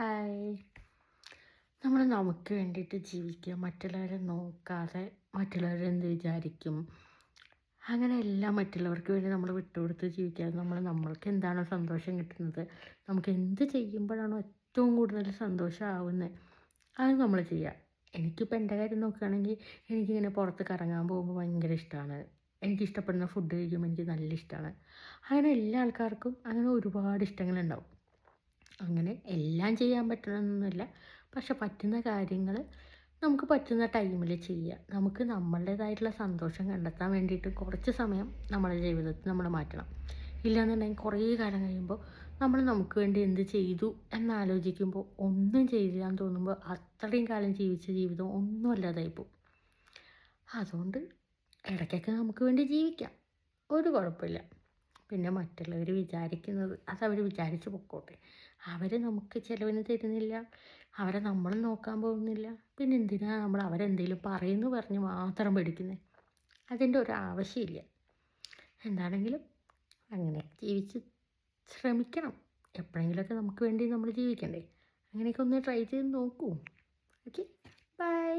Hi. നമ്മൾ നമുക്ക് വേണ്ടിയിട്ട് ജീവിക്കുക, മറ്റുള്ളവരെ നോക്കാതെ മറ്റുള്ളവരെന്ത് വിചാരിക്കും അങ്ങനെ എല്ലാം മറ്റുള്ളവർക്ക് വേണ്ടി നമ്മൾ വിട്ടുകൊടുത്ത് ജീവിക്കാതെ നമ്മൾക്ക് എന്താണോ സന്തോഷം കിട്ടുന്നത്, നമുക്ക് എന്ത് ചെയ്യുമ്പോഴാണോ ഏറ്റവും കൂടുതൽ സന്തോഷമാവുന്നത് അത് നമ്മൾ ചെയ്യുക. എനിക്കിപ്പോൾ എൻ്റെ കാര്യം നോക്കുകയാണെങ്കിൽ എനിക്കിങ്ങനെ പുറത്ത് കറങ്ങാൻ പോകുമ്പോൾ ഭയങ്കര ഇഷ്ടമാണ്. എനിക്കിഷ്ടപ്പെടുന്ന ഫുഡ് കഴിക്കുമ്പോൾ എനിക്ക് നല്ല ഇഷ്ടമാണ്. അങ്ങനെ എല്ലാ ആൾക്കാർക്കും അങ്ങനെ ഒരുപാട് ഇഷ്ടങ്ങളുണ്ടാവും. അങ്ങനെ എല്ലാം ചെയ്യാൻ പറ്റണമെന്നൊന്നുമില്ല. പക്ഷെ പറ്റുന്ന കാര്യങ്ങൾ നമുക്ക് പറ്റുന്ന ടൈമിൽ ചെയ്യുക. നമുക്ക് നമ്മളുടേതായിട്ടുള്ള സന്തോഷം കണ്ടെത്താൻ വേണ്ടിയിട്ട് കുറച്ച് സമയം നമ്മുടെ ജീവിതത്തിൽ നമ്മൾ മാറ്റണം. ഇല്ലാന്നുണ്ടെങ്കിൽ കുറേ കാലം കഴിയുമ്പോൾ നമ്മൾ നമുക്ക് വേണ്ടി എന്ത് ചെയ്തു എന്നാലോചിക്കുമ്പോൾ ഒന്നും ചെയ്തില്ല എന്ന് തോന്നുമ്പോൾ അത്രയും കാലം ജീവിച്ച ജീവിതം ഒന്നും അല്ലാതായി പോകും. അതുകൊണ്ട് ഇടയ്ക്കൊക്കെ നമുക്ക് വേണ്ടി ജീവിക്കാം, ഒരു കുഴപ്പമില്ല. പിന്നെ മറ്റുള്ളവർ വിചാരിക്കുന്നത് അതവർ വിചാരിച്ച് പൊക്കോട്ടെ. അവർ നമുക്ക് ചിലവിന് തരുന്നില്ല, അവരെ നമ്മൾ നോക്കാൻ പോകുന്നില്ല. പിന്നെ എന്തിനാണ് നമ്മൾ അവരെന്തെങ്കിലും പറയുന്നു പറഞ്ഞ് മാത്രം പഠിക്കുന്നത്? അതിൻ്റെ ഒരു ആവശ്യമില്ല. എന്താണെങ്കിലും അങ്ങനെ ജീവിച്ച് ശ്രമിക്കണം. എപ്പോഴെങ്കിലുമൊക്കെ നമുക്ക് വേണ്ടി നമ്മൾ ജീവിക്കണ്ടേ? അങ്ങനെയൊക്കെ ഒന്ന് ട്രൈ ചെയ്ത് നോക്കൂ. Okay, by.